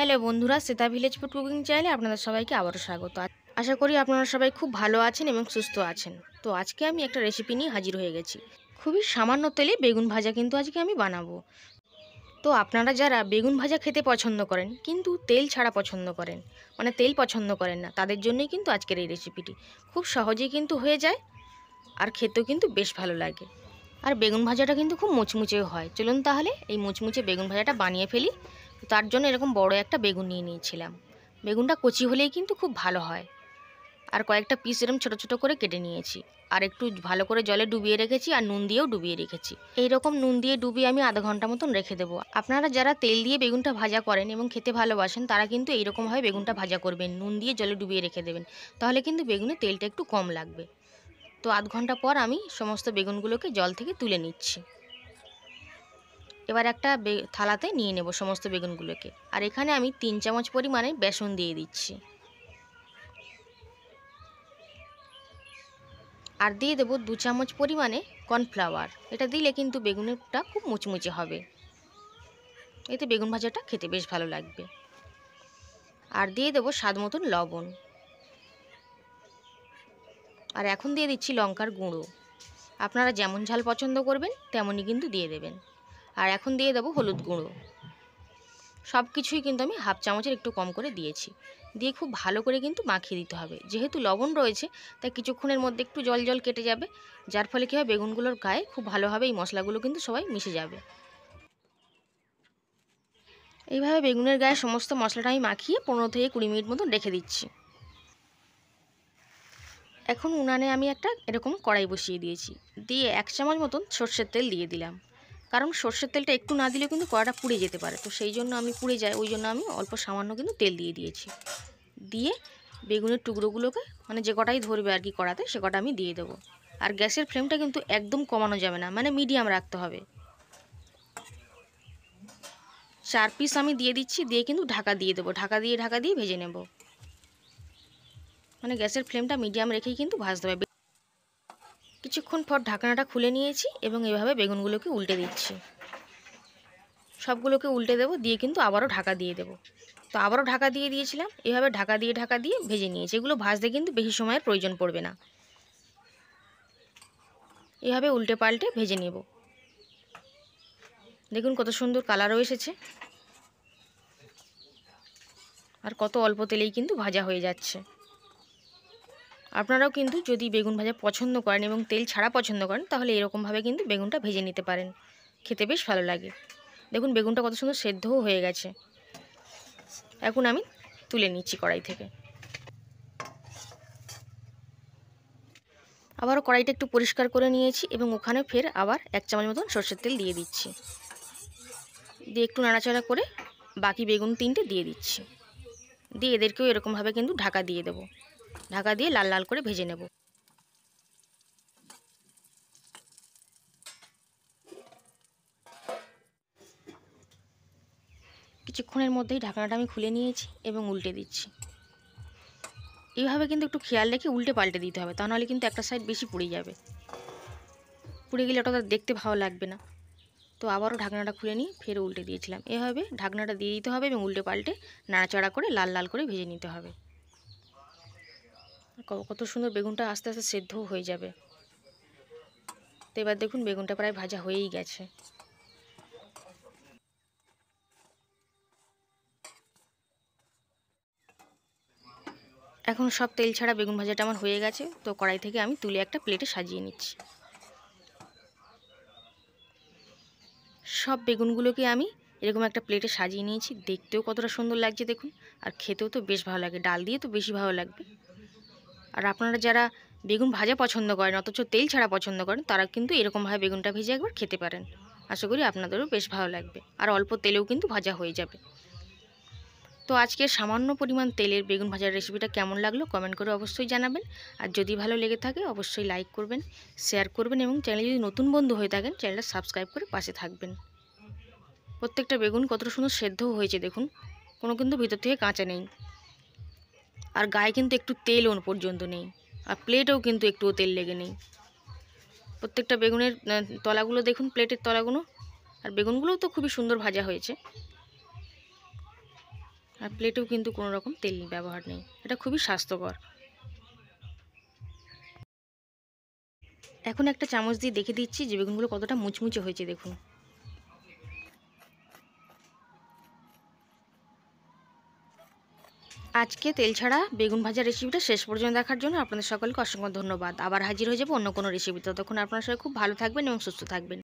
Hello বন্ধুরা, Shweta village food cooking চ্যানেলে আপনাদের সবাইকে আবারও স্বাগত। আশা করি আপনারা সবাই খুব ভালো আছেন এবং সুস্থ আছেন। তো আজকে আমি একটা রেসিপি নিয়ে হাজির হয়ে গেছি। খুবই সামান্য তেলে বেগুন ভাজা কিন্তু আজকে আমি বানাবো। তো আপনারা যারা বেগুন ভাজা খেতে পছন্দ করেন কিন্তু তেল ছাড়া পছন্দ করেন, মানে তেল পছন্দ করেন না, তাদের জন্যই কিন্তু আজকের এই রেসিপিটি। খুব সহজেই কিন্তু হয়ে যায় আর খেতেও কিন্তু বেশ ভালো লাগে। আর বেগুন ভাজাটা কিন্তু খুব মুচমুচেও হয়। চলুন তাহলে এই মুচমুচে বেগুন ভাজাটা বানিয়ে ফেলি। তার জন্য এরকম বড় একটা বেগুন নিয়ে নিয়েছিলাম। বেগুনটা কচি হলেই কিন্তু খুব ভালো হয়। আর কয়েকটা পিস এরকম ছোটো ছোটো করে কেটে নিয়েছি। আর একটু ভালো করে জলে ডুবিয়ে রেখেছি আর নুন দিয়েও ডুবিয়ে রেখেছি। এইরকম নুন দিয়ে ডুবিয়ে আমি আধা ঘন্টা মতন রেখে দেবো। আপনারা যারা তেল দিয়ে বেগুনটা ভাজা করেন এবং খেতে ভালোবাসেন তারা কিন্তু এইরকমভাবে বেগুনটা ভাজা করবেন, নুন দিয়ে জলে ডুবিয়ে রেখে দেবেন। তাহলে কিন্তু বেগুনে তেলটা একটু কম লাগবে। তো আধ ঘন্টা পর আমি সমস্ত বেগুনগুলোকে জল থেকে তুলে নিচ্ছি। এবার একটা থালাতে নিয়ে নেব সমস্ত বেগুনগুলোকে। আর এখানে আমি 3 চামচ পরিমাণে বেসন দিয়ে দিচ্ছি। আর দিয়ে দেবো 2 চামচ পরিমাণে কর্নফ্লাওয়ার। এটা দিলে কিন্তু বেগুনটা খুব মুচমুচে হবে, এতে বেগুন ভাজাটা খেতে বেশ ভালো লাগবে। আর দিয়ে দেবো স্বাদ মতন লবণ। আর এখন দিয়ে দিচ্ছি লঙ্কার গুঁড়ো। আপনারা যেমন ঝাল পছন্দ করবেন তেমনই কিন্তু দিয়ে দেবেন। আর এখন দিয়ে দেবো হলুদ গুঁড়ো। সব কিছুই কিন্তু আমি হাফ চামচের একটু কম করে দিয়েছি। দিয়ে খুব ভালো করে কিন্তু মাখিয়ে দিতে হবে। যেহেতু লবণ রয়েছে তাই কিছুক্ষণের মধ্যে একটু জল জল কেটে যাবে, যার ফলে কী হবে বেগুনগুলোর গায়ে খুব ভালোভাবে এই মশলাগুলো কিন্তু সবাই মিশে যাবে। এইভাবে বেগুনের গায়ে সমস্ত মশলাটা আমি মাখিয়ে 15 থেকে 20 মিনিট মতন রেখে দিচ্ছি। এখন উনানে আমি একটা এরকম কড়াই বসিয়ে দিয়েছি। দিয়ে 1 চামচ মতন সর্ষের তেল দিয়ে দিলাম। কারণ সর্ষের তেলটা একটু না দিলেও কিন্তু কড়াটা পুড়ে যেতে পারে, তো সেই জন্য আমি পুড়ে যায় ওই জন্য আমি অল্প সামান্য কিন্তু তেল দিয়ে দিয়েছি। দিয়ে বেগুনের টুকরোগুলোকে মানে যে কটাই ধরবে আর কি কড়াতে সে কটা আমি দিয়ে দেবো। আর গ্যাসের ফ্লেমটা কিন্তু একদম কমানো যাবে না, মানে মিডিয়াম রাখতে হবে। 4 পিস আমি দিয়ে দিচ্ছি, দিয়ে কিন্তু ঢাকা দিয়ে দেবো। ঢাকা দিয়ে ভেজে নেব। মানে গ্যাসের ফ্লেমটা মিডিয়াম রেখেই কিন্তু ভাজতে হবে। কিছুক্ষণ পর ঢাকনাটা খুলে নিয়েছি এবং এভাবে বেগুনগুলোকে উল্টে দিচ্ছি। সবগুলোকে উল্টে দেবো, দিয়ে কিন্তু আবারও ঢাকা দিয়ে দেবো। তো আবারও ঢাকা দিয়ে দিয়েছিলাম। এভাবে ঢাকা দিয়ে ভেজে নিয়েছি। এগুলো ভাজতে কিন্তু বেশি সময়ের প্রয়োজন পড়বে না। এভাবে উল্টে পাল্টে ভেজে নেব। দেখুন কত সুন্দর কালারও এসেছে আর কত অল্প তেলেই কিন্তু ভাজা হয়ে যাচ্ছে। আপনারাও কিন্তু যদি বেগুন ভাজা পছন্দ করেন এবং তেল ছাড়া পছন্দ করেন তাহলে এরকমভাবে কিন্তু বেগুনটা ভেজে নিতে পারেন, খেতে বেশ ভালো লাগে। দেখুন বেগুনটা কত সুন্দর সেদ্ধও হয়ে গেছে। এখন আমি তুলে নিচ্ছি কড়াই থেকে। আবারও কড়াইটা একটু পরিষ্কার করে নিয়েছি এবং ওখানে ফের আবার 1 চামচ মতন সরষের তেল দিয়ে দিচ্ছি। দিয়ে একটু নাড়াচাড়া করে বাকি বেগুন 3টে দিয়ে দিচ্ছি। দিয়ে এদেরকেও এরকমভাবে কিন্তু ঢাকা দিয়ে দেবো। ঢাকা দিয়ে লাল লাল করে ভেজে নেব। কিছুক্ষণের মধ্যেই ঢাকনাটা আমি খুলে নিয়েছি এবং উল্টে দিচ্ছি। এইভাবে কিন্তু একটু খেয়াল রেখে উল্টে পাল্টে দিতে হবে, তা নাহলে কিন্তু একটা সাইড বেশি পুড়ে যাবে। পুড়ে গেলে ওটা দেখতে ভালো লাগবে না। তো আবারও ঢাকনাটা খুলে নিয়ে ফের উল্টে দিয়েছিলাম। এভাবে ঢাকনাটা দিয়ে দিতে হবে এবং উল্টে পাল্টে নাড়াচাড়া করে লাল লাল করে ভেজে নিতে হবে। কত সুন্দর বেগুনটা আস্তে আস্তে সেদ্ধও হয়ে যাবে। তো এবার দেখুন বেগুনটা প্রায় ভাজা হয়েই গেছে। এখন সব তেল ছাড়া বেগুন ভাজাটা আমার হয়ে গেছে। তো কড়াই থেকে আমি তুলে একটা প্লেটে সাজিয়ে নিচ্ছি। সব বেগুনগুলোকে আমি এরকম একটা প্লেটে সাজিয়ে নিয়েছি। দেখতেও কতটা সুন্দর লাগছে দেখুন, আর খেতেও তো বেশ ভালো লাগে। ডাল দিয়ে তো বেশি ভালো লাগবে। আর আপনারা যারা বেগুন ভাজা পছন্দ করেন অথচ তেল ছাড়া পছন্দ করেন তারা কিন্তু এরকমভাবে বেগুনটা ভেজে একবার খেতে পারেন। আশা করি আপনাদেরও বেশ ভালো লাগবে আর অল্প তেলেও কিন্তু ভাজা হয়ে যাবে। তো আজকে সামান্য পরিমাণ তেলের বেগুন ভাজার রেসিপিটা কেমন লাগলো কমেন্ট করে অবশ্যই জানাবেন। আর যদি ভালো লেগে থাকে অবশ্যই লাইক করবেন, শেয়ার করবেন এবং চ্যানেলে যদি নতুন বন্ধু হয়ে থাকেন চ্যানেলটা সাবস্ক্রাইব করে পাশে থাকবেন। প্রত্যেকটা বেগুন কতটা সুন্দর সেদ্ধও হয়েছে দেখুন, কোনো কিন্তু ভিতর থেকে কাঁচা নেই। আর গায়ে কিন্তু একটু তেলও পর্যন্ত নেই, আর প্লেটেও কিন্তু একটুও তেল লেগে নেই। প্রত্যেকটা বেগুনের তলাগুলো দেখুন, প্লেটের তলাগুলো। আর বেগুনগুলোও তো খুবই সুন্দর ভাজা হয়েছে। আর প্লেটেও কিন্তু কোনো রকম তেল ব্যবহার নেই। এটা খুবই স্বাস্থ্যকর। এখন একটা চামচ দিয়ে দেখে দিচ্ছি যে বেগুনগুলো কতটা মুচমুচে হয়েছে, দেখুন। আজকে তেল ছাড়া বেগুন ভাজা রেসিপিটা শেষ পর্যন্ত দেখার জন্য আপনাদের সকলকে অসংখ্য ধন্যবাদ। আবার হাজির হয়ে যাবো অন্য কোনো রেসিপি। ততক্ষণ আপনারা সবাই খুব ভালো থাকবেন এবং সুস্থ থাকবেন।